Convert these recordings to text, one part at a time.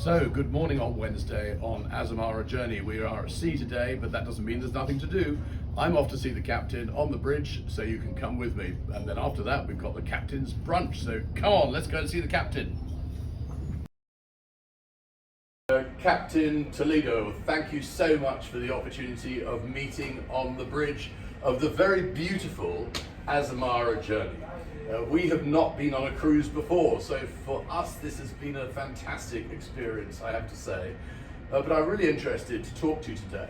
So, good morning on Wednesday on Azamara journey. We are at sea today, but that doesn't mean there's nothing to do. I'm off to see the captain on the bridge, so you can come with me. And then after that, we've got the captain's brunch. So come on, let's go and see the captain. Captain Toledo, thank you so much for the opportunity of meeting on the bridge of the very beautiful Azamara journey. We have not been on a cruise before, so for us this has been a fantastic experience, I have to say. But I'm really interested to talk to you today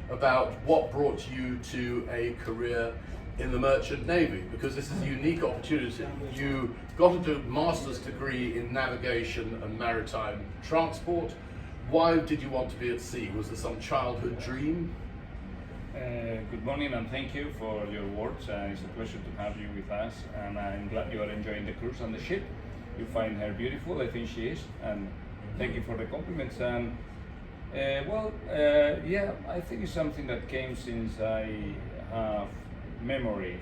about what brought you to a career in the Merchant Navy, because this is a unique opportunity. You got a master's degree in navigation and maritime transport. Why did you want to be at sea? Was there some childhood dream? Good morning and thank you for your words. It's a pleasure to have you with us, and I'm glad you are enjoying the cruise on the ship. You find her beautiful, I think she is, and thank you for the compliments. And yeah, I think it's something that came since I have memory.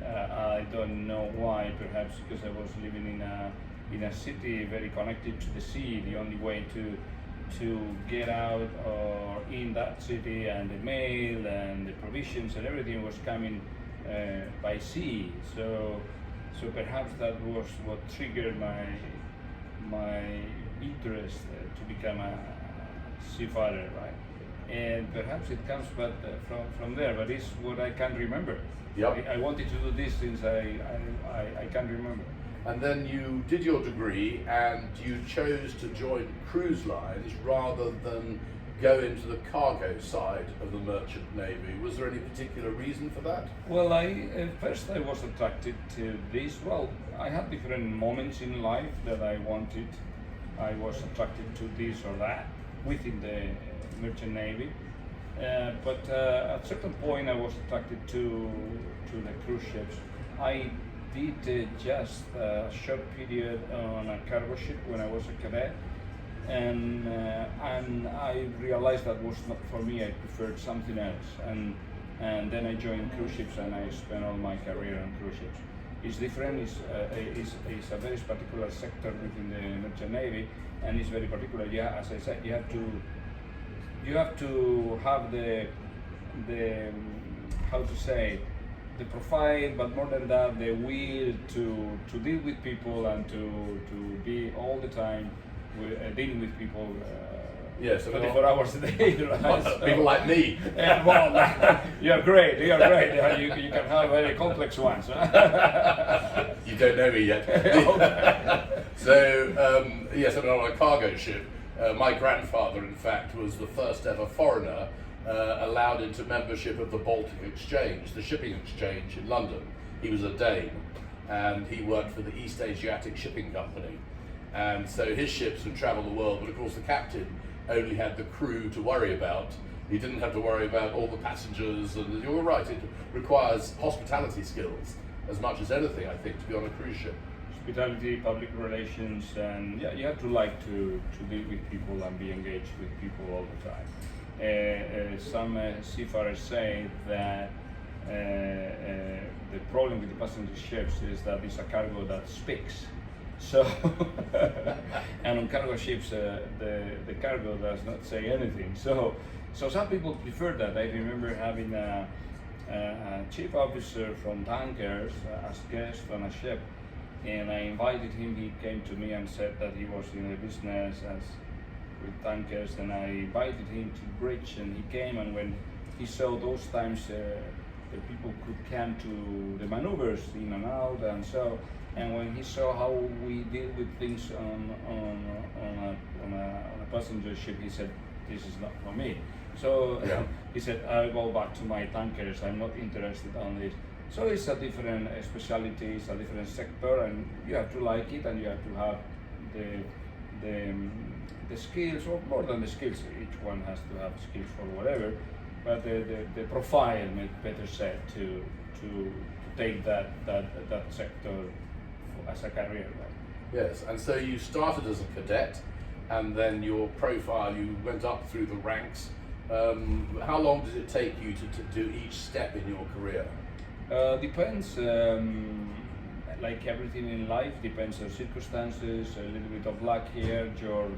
I don't know why, perhaps because I was living in a city very connected to the sea. The only way to get out or in that city, and the mail and the provisions and everything was coming by sea. So perhaps that was what triggered my interest to become a seafarer, right? And perhaps it comes from there, but it's what I can't remember. Yep. I wanted to do this since I can't remember. And then you did your degree and you chose to join cruise lines rather than go into the cargo side of the Merchant Navy. Was there any particular reason for that? Well, first I was attracted to this. Well, I had different moments in life that I was attracted to this or that within the Merchant Navy. But at a certain point I was attracted to the cruise ships. I did just a short period on a cargo ship when I was a cadet, and I realized that was not for me. I preferred something else, and then I joined cruise ships, and I spent all my career on cruise ships. It's different. It's a very particular sector within the Merchant Navy, and it's very particular. Yeah, as I said, you have to have the how to say, the profile, but more than that, the will to deal with people and to be all the time dealing with people. Yes, 24 hours a day, right? So, people like me. Yeah, well, you're great. You can have very complex ones. You don't know me yet. So, yes, I'm on a cargo ship. My grandfather, in fact, was the first ever foreigner allowed into membership of the Baltic Exchange, the shipping exchange in London. He was a Dane, and he worked for the East Asiatic Shipping Company. And so his ships would travel the world, but of course the captain only had the crew to worry about. He didn't have to worry about all the passengers, and you're right, it requires hospitality skills as much as anything, I think, to be on a cruise ship. Hospitality, public relations, and yeah, you have to like to deal with people and be engaged with people all the time. Some seafarers say that the problem with the passenger ships is that it's a cargo that speaks. So, and on cargo ships, the cargo does not say anything. So some people prefer that. I remember having a chief officer from tankers as guest on a ship, and I invited him. He came to me and said that he was in the business with tankers, and I invited him to the bridge, and he came, and when he saw those times the people could come to the maneuvers in and out, and when he saw how we deal with things on a passenger ship, he said, this is not for me. So yeah. He said, I'll go back to my tankers, I'm not interested on this. So it's a different specialty, it's a different sector, and you have to like it, and you have to have the skills, or more than the skills. Each one has to have skills for whatever, but the profile, better said, to take that sector as a career. Right? Yes, and so you started as a cadet, and then your profile, you went up through the ranks. How long did it take you to do each step in your career? Depends. like everything in life, depends on circumstances, a little bit of luck here, your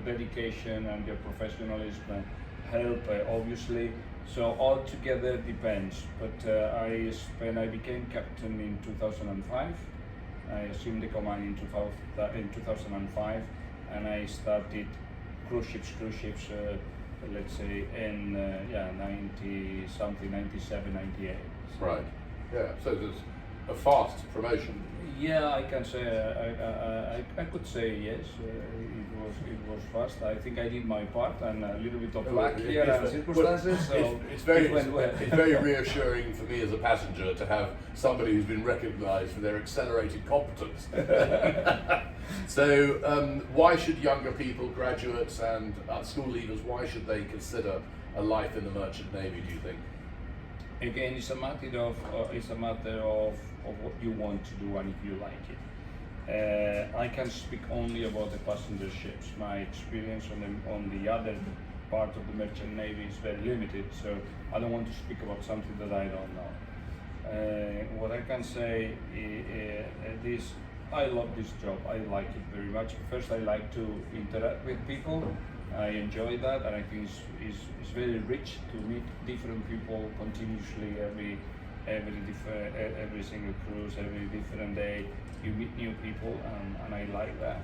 dedication and your professionalism help, obviously. So all together depends. But I became captain in 2005. I assumed the command in 2005, and I started cruise ships. Let's say in 90 something, 97, 98. So. Right. Yeah. So there's a fast promotion. Yeah, I can say I could say yes. It was fast. I think I did my part and a little bit of luck here and circumstances. So it's very reassuring for me as a passenger to have somebody who's been recognised for their accelerated competence. So, why should younger people, graduates and school leavers, why should they consider a life in the Merchant Navy? Do you think? Again, it's a matter of what you want to do and if you like it. I can speak only about the passenger ships. My experience on the other part of the Merchant Navy is very limited, so I don't want to speak about something that I don't know. What I can say is I love this job. I like it very much. First, I like to interact with people. I enjoy that, and I think it's very rich to meet different people continuously every single cruise, every different day. You meet new people, and I like that.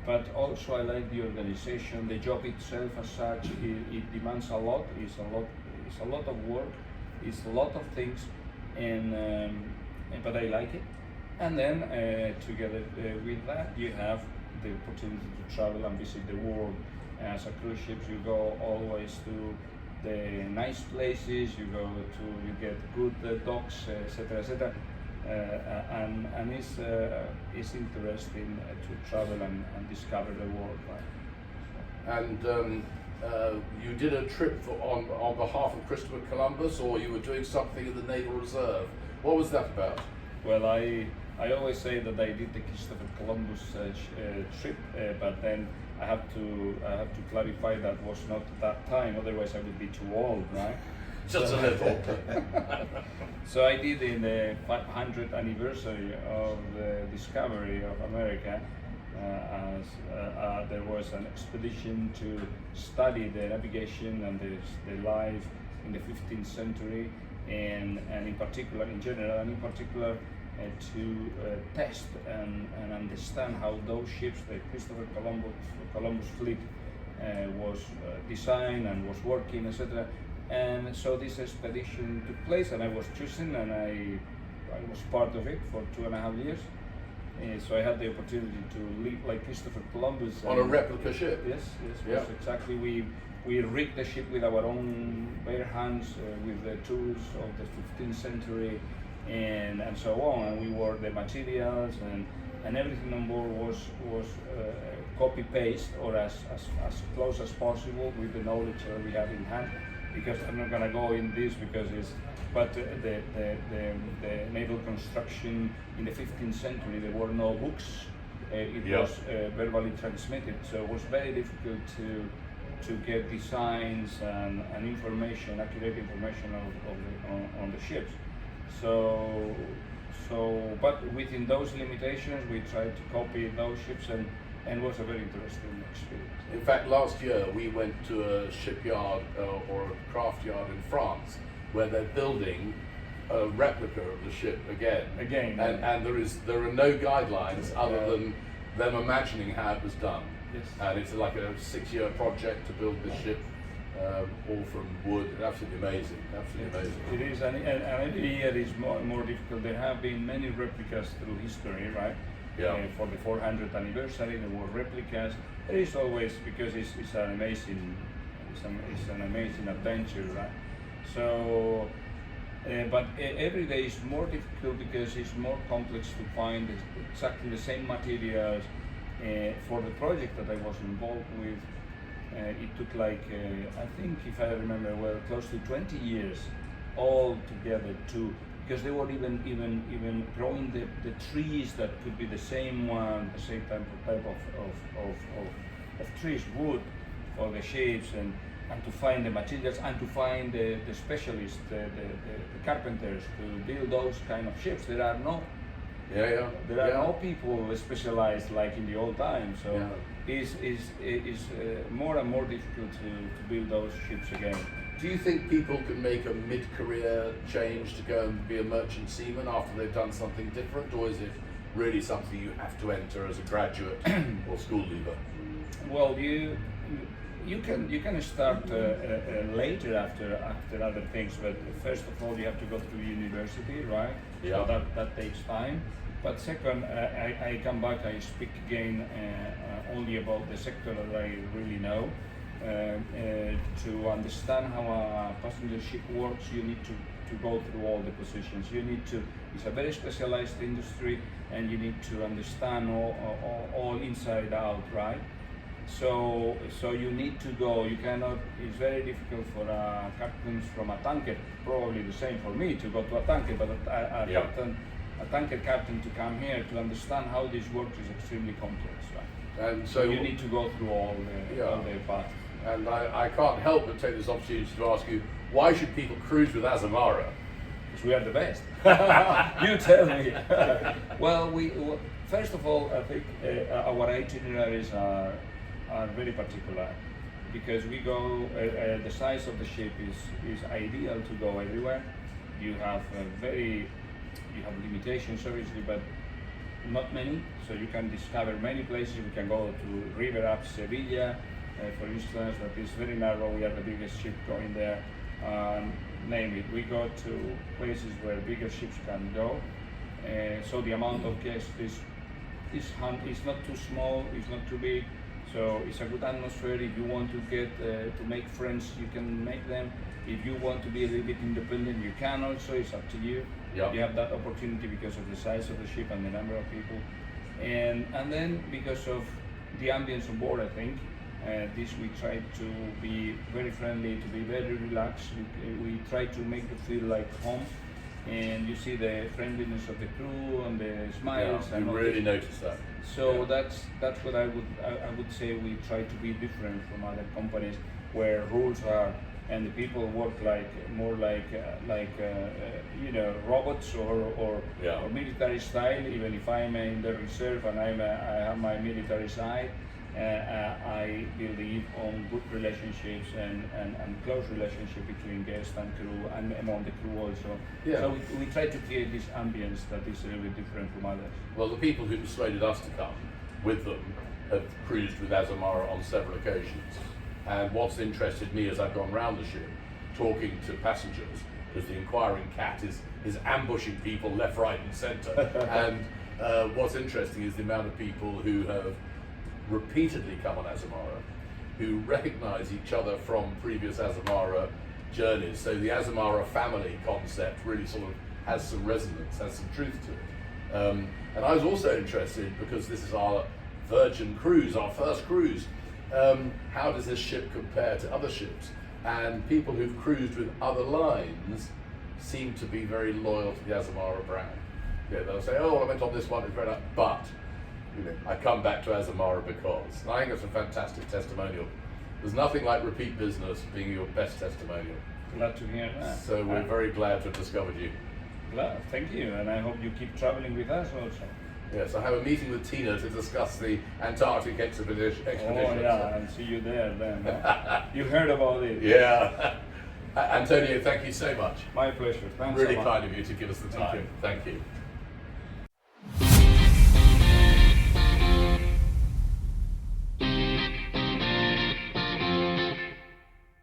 But also I like the organization. The job itself, as such, it demands a lot. It's a lot of work. It's a lot of things, but I like it. And then together with that, you have the opportunity to travel and visit the world. As a cruise ship, you go always to the nice places. You get good docks, etc., etc. And it's interesting to travel and discover the world. Right? And you did a trip on behalf of Christopher Columbus, or you were doing something in the Naval Reserve. What was that about? Well, I always say that I did the Christopher Columbus trip, but then I have to clarify that was not that time. Otherwise, I would be too old, right? Just a little. So I did in the 500th anniversary of the discovery of America. There was an expedition to study the navigation and the life in the 15th century, and in particular, in general, and in particular, to test and understand how those ships, the Christopher Columbus fleet, was designed and was working, etc. And so this expedition took place, and I was chosen, and I was part of it for 2.5 years. So I had the opportunity to live like Christopher Columbus. On a replica ship? Yes, yeah. Exactly. We rigged the ship with our own bare hands, with the tools of the 15th century, and so on. And we wore the materials, and everything on board was copy paste, or as close as possible with the knowledge that we have in hand. Because I'm not going to go in this because but the naval construction in the 15th century, there were no books. It was verbally transmitted, so it was very difficult to get designs and information, accurate information on the ships. But within those limitations, we tried to copy those ships, and it was a very interesting experience. In fact, last year we went to a shipyard or a craft yard in France where they're building a replica of the ship again. And there are no guidelines other than them imagining how it was done. Yes. And it's like a 6-year project to build the ship, all from wood. Absolutely amazing. Absolutely amazing. It is, and every year is more difficult. There have been many replicas through history, right? Yeah. For the 400th anniversary, there were replicas. There is always, because it's an amazing adventure, right? So, but every day is more difficult because it's more complex to find exactly the same materials. For the project that I was involved with, it took I think, if I remember well, close to 20 years all together because they were even growing the trees that could be the same one, the same type of trees, wood for the shapes, and to find the materials, and to find the specialists, the carpenters to build those kind of ships. There are no There are no people specialized like in the old times, so it's more and more difficult to build those ships again. Do you think people can make a mid-career change to go and be a merchant seaman after they've done something different, or is it really something you have to enter as a graduate or school leaver? Well, you can start later after other things, but first of all you have to go through university, right? Yeah. So that takes time. But second, I come back, I speak again only about the sector that I really know. To understand how a passenger ship works, you need to go through all the positions. It's a very specialized industry, and you need to understand all inside out, right? So you need to go. You cannot. It's very difficult for captains from a tanker. Probably the same for me to go to a tanker, but a tanker captain to come here to understand how this works is extremely complex, right? And so you need to go through all the paths. And I can't help but take this opportunity to ask you, why should people cruise with Azamara? Because we are the best. You tell me. Well, first of all, I think our itineraries are very particular, because we go. The size of the ship is ideal to go everywhere. You have limitations, obviously, but not many. So you can discover many places. We can go to River up Sevilla. For instance, that is very narrow. We are the biggest ship going there. Name it. We go to places where bigger ships can go. So the amount of guests is not too small. It's not too big. So it's a good atmosphere. If you want to get to make friends, you can make them. If you want to be a little bit independent, you can also. It's up to you. Yeah. You have that opportunity because of the size of the ship and the number of people, and then because of the ambience on board, I think. We try to be very friendly, to be very relaxed. We try to make you feel like home, and you see the friendliness of the crew and the smiles. Yeah, and you really notice that. So that's what I would say. We try to be different from other companies where rules are, and the people work more like robots or military style. Even if I'm in the reserve and I have my military side. I believe on good relationships and close relationship between guests and crew and among the crew also. Yeah. So we try to create this ambience that is a little bit different from others. Well, the people who persuaded us to come with them have cruised with Azamara on several occasions. And what's interested me as I've gone round the ship, talking to passengers, because the inquiring cat is ambushing people left, right and centre. And what's interesting is the amount of people who have repeatedly come on Azamara, who recognise each other from previous Azamara journeys. So the Azamara family concept really sort of has some resonance, has some truth to it. And I was also interested, because this is our Virgin cruise, our first cruise, how does this ship compare to other ships? And people who've cruised with other lines seem to be very loyal to the Azamara brand. Yeah, they'll say, oh, I went on this one, it's very nice, but I come back to Azamara because. And I think it's a fantastic testimonial. There's nothing like repeat business being your best testimonial. Glad to hear that. So we're very glad to have discovered you. Glad, thank you, and I hope you keep traveling with us also. Yes, I have a meeting with Tina to discuss the Antarctic expedition. Oh yeah, I'll see you there then. You heard about it. Yeah. Antonio, thank you so much. My pleasure. Thanks Really a lot. kind of you to give us the time. Thank you. Thank you.